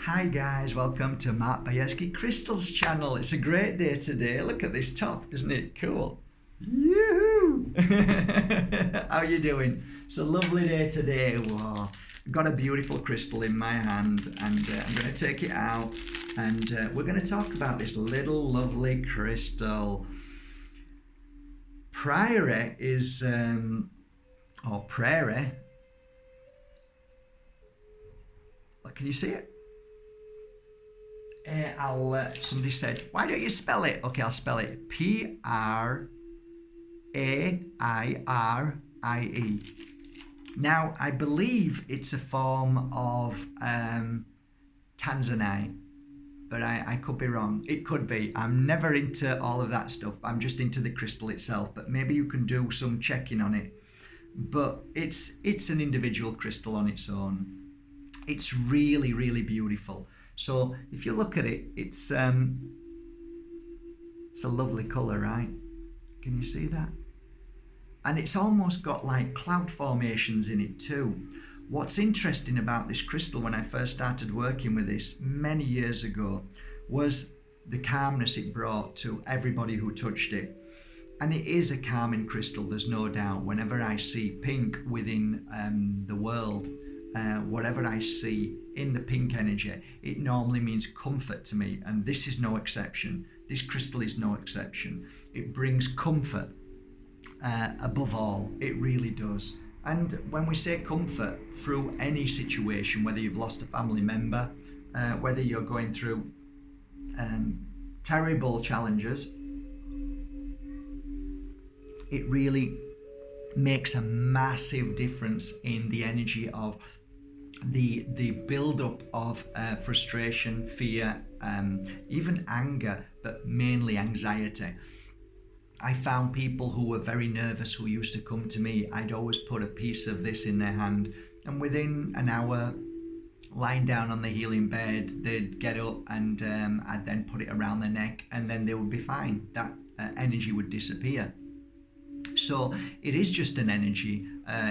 Hi guys, welcome to Bajerski Crystals channel. It's a great day today. Look at this top, isn't it cool? Yoo-hoo! How you doing? It's a lovely day today. Whoa. I've got a beautiful crystal in my hand and I'm going to take it out and we're going to talk about this little lovely crystal. Priory is, or Prairie. Can you see it? Somebody said, why don't you spell it? Okay, I'll spell it. P-R-A-I-R-I-E. Now, I believe it's a form of Tanzanite, but I could be wrong. It could be. I'm never into all of that stuff. I'm just into the crystal itself, but maybe you can do some checking on it. But it's an individual crystal on its own. It's really, really beautiful. So if you look at it, it's a lovely colour, right? Can you see that? And it's almost got like cloud formations in it too. What's interesting about this crystal when I first started working with this many years ago was the calmness it brought to everybody who touched it. And it is a calming crystal, there's no doubt. Whenever I see pink within the world, whatever I see in the pink energy, it normally means comfort to me, and this is no exception. This crystal is no exception. It brings comfort above all, it really does. And when we say comfort through any situation, whether you've lost a family member, whether you're going through terrible challenges, it really makes a massive difference in the energy of the build-up of frustration, fear, even anger, but mainly anxiety. I found people who were very nervous who used to come to me. I'd always put a piece of this in their hand, and within an hour, lying down on the healing bed, they'd get up and I'd then put it around their neck, and then they would be fine. That energy would disappear. So it is just an energy,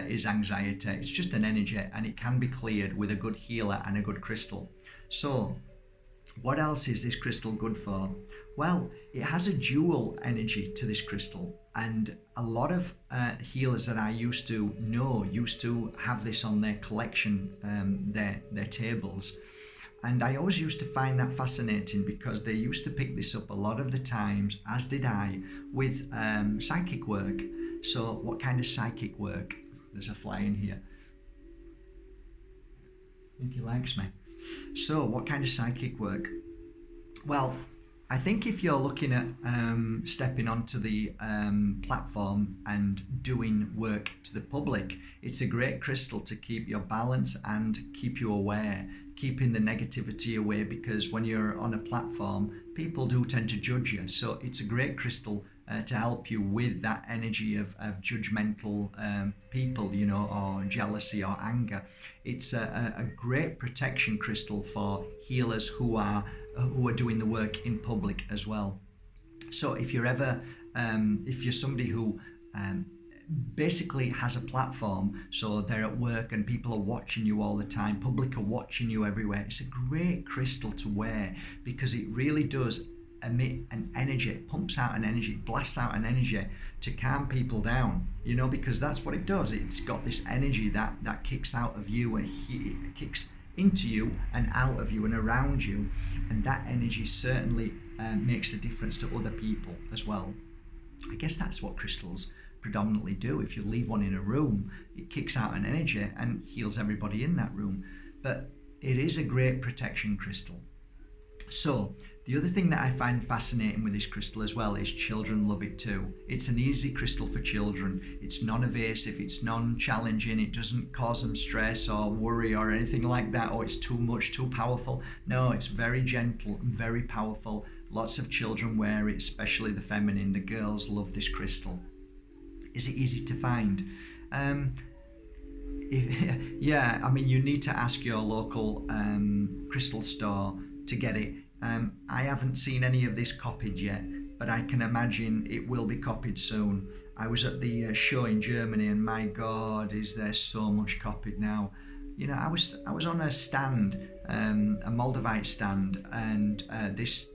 is anxiety. It's just an energy, and it can be cleared with a good healer and a good crystal. So what else is this crystal good for? Well, it has a dual energy to this crystal, and a lot of healers that I used to know used to have this on their collection, their tables. And I always used to find that fascinating because they used to pick this up a lot of the times, as did I, with psychic work. So what kind of psychic work? There's a fly in here. I think he likes me. So what kind of psychic work? Well, I think if you're looking at stepping onto the platform and doing work to the public, it's a great crystal to keep your balance and keep you aware, keeping the negativity away, because when you're on a platform, people do tend to judge you. So it's a great crystal to help you with that energy of judgmental people, you know, or jealousy or anger. It's a great protection crystal for healers who are doing the work in public as well. So if you're ever, if you're somebody who basically has a platform, so they're at work and people are watching you all the time, public are watching you everywhere, it's a great crystal to wear because it really does emit an energy, it pumps out an energy, blasts out an energy to calm people down, you know, because that's what it does. It's got this energy that kicks out of you and it kicks into you and out of you and around you, and that energy certainly makes a difference to other people as well. I guess that's what crystals predominantly do. If you leave one in a room, it kicks out an energy and heals everybody in that room. But it is a great protection crystal. So the other thing that I find fascinating with this crystal as well is children love it too. It's an easy crystal for children. It's non-evasive, it's non-challenging, it doesn't cause them stress or worry or anything like that, or it's too much, too powerful. No, it's very gentle and very powerful. Lots of children wear it, especially the feminine. The girls love this crystal. Is it easy to find? Yeah, I mean, you need to ask your local crystal store to get it. I haven't seen any of this copied yet, but I can imagine it will be copied soon. I was at the show in Germany, and my God, is there so much copied now. You know, I was on a stand a Moldavite stand, and this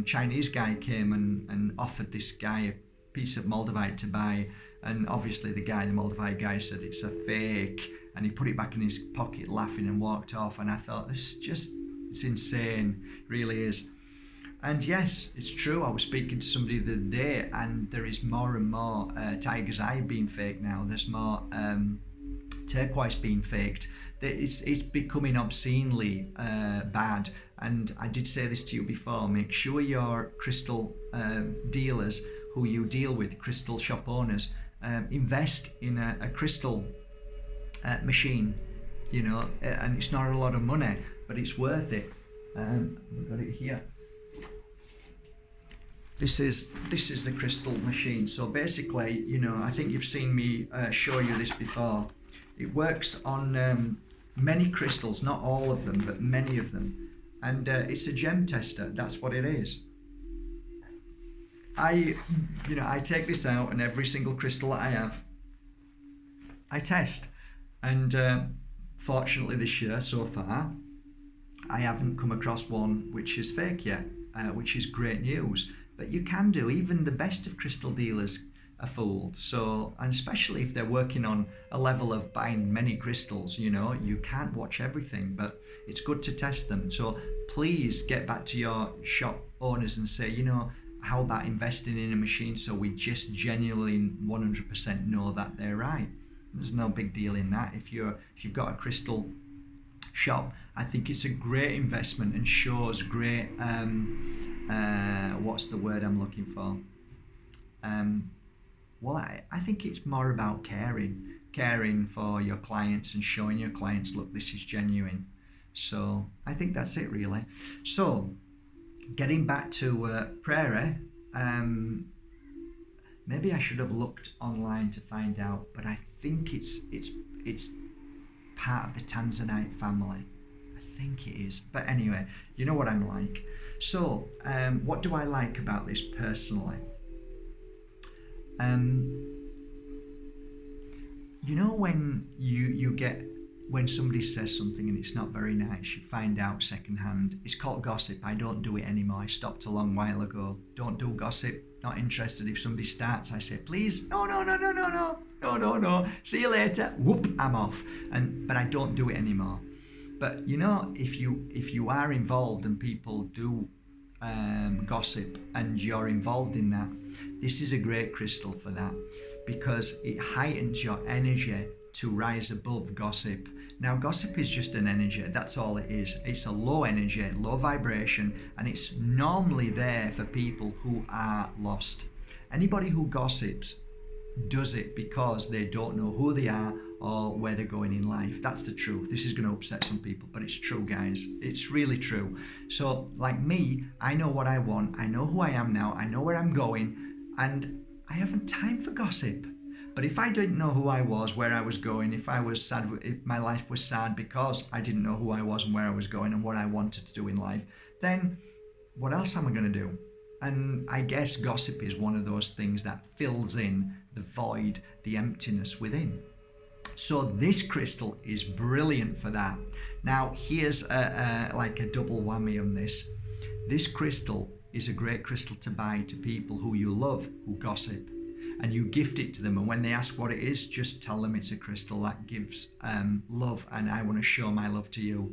Chinese guy came and offered this guy a piece of Moldavite to buy, and obviously the Moldavite guy said it's a fake, and he put it back in his pocket laughing and walked off. And I thought, it's insane, it really is. And yes, it's true. I was speaking to somebody the other day, and there is more and more tiger's eye being faked now. There's more turquoise being faked. It's becoming obscenely bad. And I did say this to you before. Make sure your crystal dealers who you deal with, crystal shop owners, invest in a crystal machine. You know, and it's not a lot of money, but it's worth it. We've got it here. This is the crystal machine. So basically, you know, I think you've seen me show you this before. It works on many crystals, not all of them, but many of them. And it's a gem tester. That's what it is. I take this out, and every single crystal that I have, I test. And fortunately this year, so far, I haven't come across one which is fake yet, which is great news. But you can do. Even the best of crystal dealers are fooled. So, and especially if they're working on a level of buying many crystals, you know, you can't watch everything, but it's good to test them. So please get back to your shop owners and say, you know, how about investing in a machine so we just genuinely 100% know that they're right. There's no big deal in that. If you've got a crystal shop, I think it's a great investment and shows great what's the word I'm looking for? Well, I think it's more about caring for your clients and showing your clients, look, this is genuine. So I think that's it really. So getting back to Prairie, maybe I should have looked online to find out, but I think it's part of the Tanzanite family. I think it is. But anyway, you know what I'm like. So what do I like about this personally? You know when you get, when somebody says something and it's not very nice, you find out secondhand. It's called gossip. I don't do it anymore. I stopped a long while ago. Don't do gossip. Not interested. If somebody starts, I say, please, no. See you later. Whoop, I'm off. But I don't do it anymore. But you know, if you are involved and people do gossip and you're involved in that, this is a great crystal for that, because it heightens your energy to rise above gossip. Now, gossip is just an energy. That's all it is. It's a low energy, low vibration, and it's normally there for people who are lost. Anybody who gossips does it because they don't know who they are or where they're going in life. That's the truth. This is going to upset some people, but it's true, guys. It's really true. So, like me, I know what I want. I know who I am now. I know where I'm going, and I haven't time for gossip. But if I didn't know who I was, where I was going, if I was sad, if my life was sad because I didn't know who I was and where I was going and what I wanted to do in life, then what else am I going to do? And I guess gossip is one of those things that fills in the void, the emptiness within. So this crystal is brilliant for that. Now, here's like a double whammy on this. This crystal is a great crystal to buy to people who you love, who gossip. And you gift it to them, and when they ask what it is, just tell them it's a crystal that gives love, and I want to show my love to you.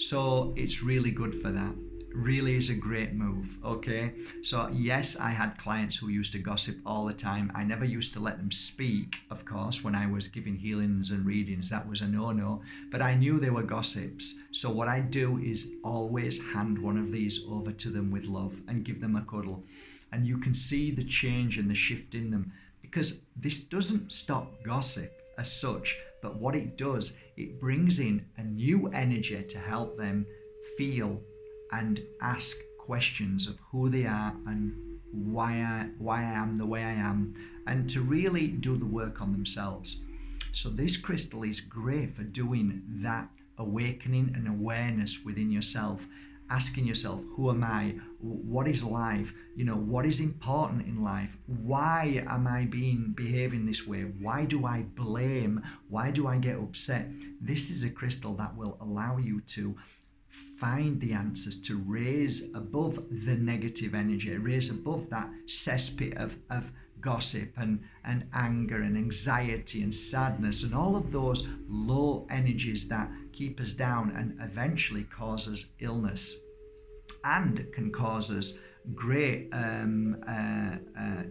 So it's really good for that. Really is a great move. Okay, so yes, I had clients who used to gossip all the time. I never used to let them speak, of course, when I was giving healings and readings. That was a no-no, but I knew they were gossips. So what I do is always hand one of these over to them with love and give them a cuddle, and you can see the change and the shift in them. Because this doesn't stop gossip as such, but what it does, it brings in a new energy to help them feel and ask questions of who they are and why I am the way I am, and to really do the work on themselves. So this crystal is great for doing that awakening and awareness within yourself, asking yourself, who am I? What is life? You know, what is important in life? Why am I behaving this way? Why do I blame? Why do I get upset? This is a crystal that will allow you to find the answers, to raise above the negative energy, raise above that cesspit of gossip and anger and anxiety and sadness and all of those low energies that keep us down and eventually cause us illness and can cause us great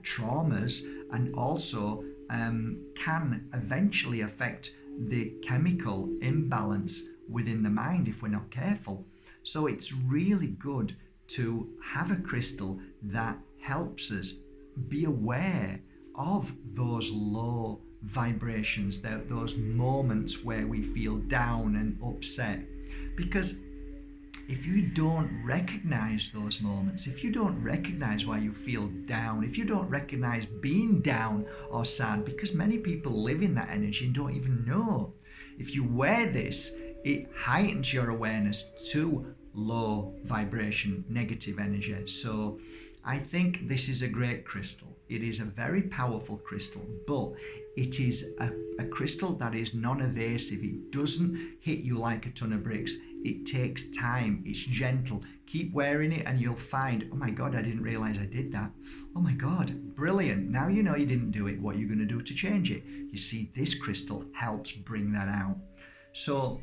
traumas, and also can eventually affect the chemical imbalance within the mind if we're not careful. So it's really good to have a crystal that helps us be aware of those low vibrations, those moments where we feel down and upset. Because if you don't recognize those moments, if you don't recognize why you feel down, if you don't recognize being down or sad, because many people live in that energy and don't even know. If you wear this, it heightens your awareness to low vibration, negative energy. So I think this is a great crystal. It is a very powerful crystal, but it is a crystal that is non-evasive. It doesn't hit you like a ton of bricks. It takes time. It's gentle. Keep wearing it and you'll find, oh my God, I didn't realize I did that. Oh my God, brilliant. Now you know you didn't do it. What are you going to do to change it? You see, this crystal helps bring that out. So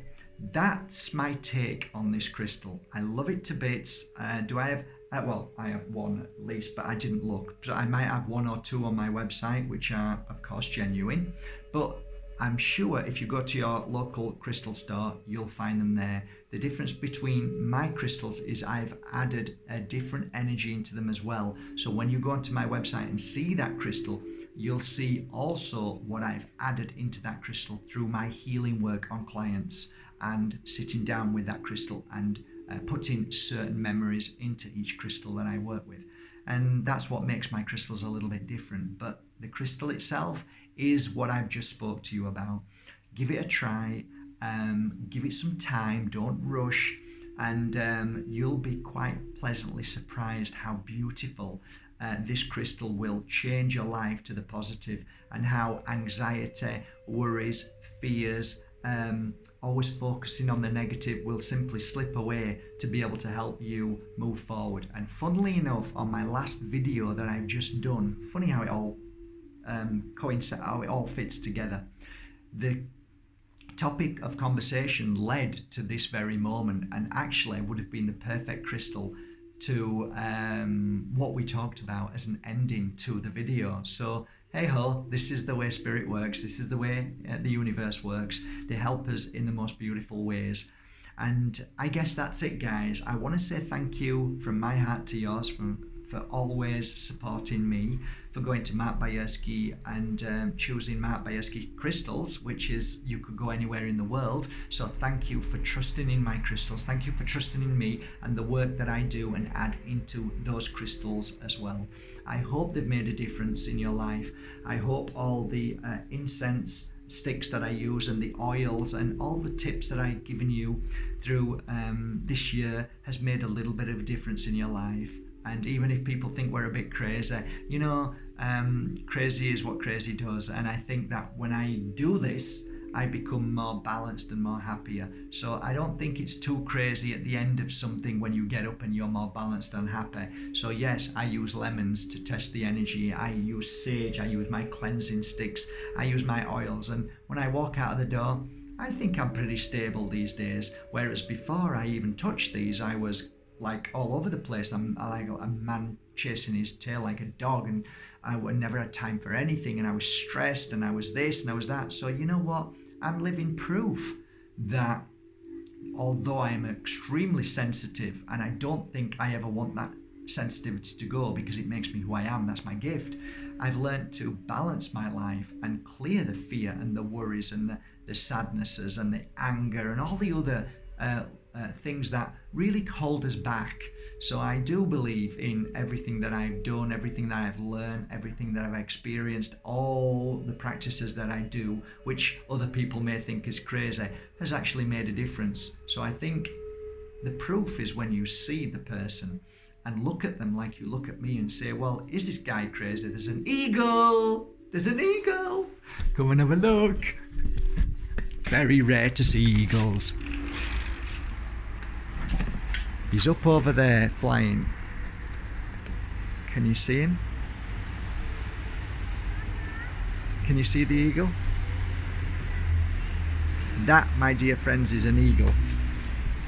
that's my take on this crystal. I love it to bits. Do I have... well, I have one at least, but I didn't look. So I might have one or two on my website, which are, of course, genuine. But I'm sure if you go to your local crystal store, you'll find them there. The difference between my crystals is I've added a different energy into them as well. So when you go onto my website and see that crystal, you'll see also what I've added into that crystal through my healing work on clients and sitting down with that crystal and putting certain memories into each crystal that I work with. And that's what makes my crystals a little bit different. But the crystal itself is what I've just spoke to you about. Give it a try, give it some time, don't rush, and you'll be quite pleasantly surprised how beautiful this crystal will change your life to the positive, and how anxiety, worries, fears, always focusing on the negative will simply slip away to be able to help you move forward. And funnily enough, on my last video that I've just done, funny how it all coincides, how it all fits together. The topic of conversation led to this very moment, and actually would have been the perfect crystal to what we talked about as an ending to the video. So hey ho, this is the way spirit works. This is the way the universe works. They help us in the most beautiful ways. And I guess that's it, guys. I want to say thank you from my heart to yours for always supporting me, for going to Mark Bajerski and choosing Mark Bajerski crystals, which is, you could go anywhere in the world. So thank you for trusting in my crystals. Thank you for trusting in me and the work that I do and add into those crystals as well. I hope they've made a difference in your life. I hope all the incense sticks that I use and the oils and all the tips that I've given you through this year has made a little bit of a difference in your life. And even if people think we're a bit crazy, you know, crazy is what crazy does. And I think that when I do this, I become more balanced and more happier. So I don't think it's too crazy at the end of something when you get up and you're more balanced and happy. So yes, I use lemons to test the energy. I use sage. I use my cleansing sticks. I use my oils. And when I walk out of the door, I think I'm pretty stable these days. Whereas before I even touched these, I was like all over the place. I'm like a man chasing his tail like a dog, and I never had time for anything, and I was stressed, and I was this and I was that. So you know what? I'm living proof that although I am extremely sensitive, and I don't think I ever want that sensitivity to go because it makes me who I am, that's my gift, I've learned to balance my life and clear the fear and the worries and the sadnesses and the anger and all the other things that really hold us back. So I do believe in everything that I've done, everything that I've learned, everything that I've experienced, all the practices that I do, which other people may think is crazy, has actually made a difference. So I think the proof is when you see the person and look at them like you look at me and say, well, is this guy crazy? There's an eagle! There's an eagle! Come and have a look. Very rare to see eagles. He's up over there flying. Can you see him? Can you see the eagle? That, my dear friends, is an eagle.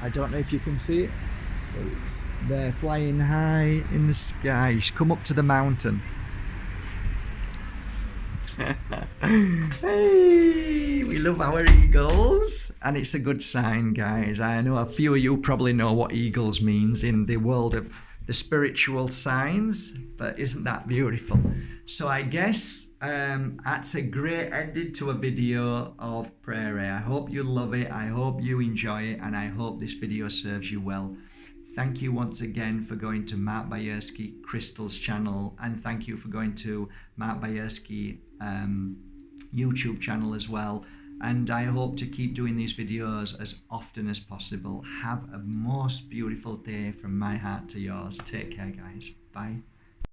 I don't know if you can see it. But they're flying high in the sky. He's come up to the mountain. Hey, we love our eagles, and it's a good sign, guys. I know a few of you probably know what eagles means in the world of the spiritual signs, but isn't that beautiful? So I guess that's a great ending to a video of Prairie. I hope you love it, I hope you enjoy it, and I hope this video serves you well. Thank you once again for going to Mark Bajerski Crystal's channel, and thank you for going to Mark Bajerski YouTube channel as well. And I hope to keep doing these videos as often as possible. Have a most beautiful day from my heart to yours. Take care, guys. Bye.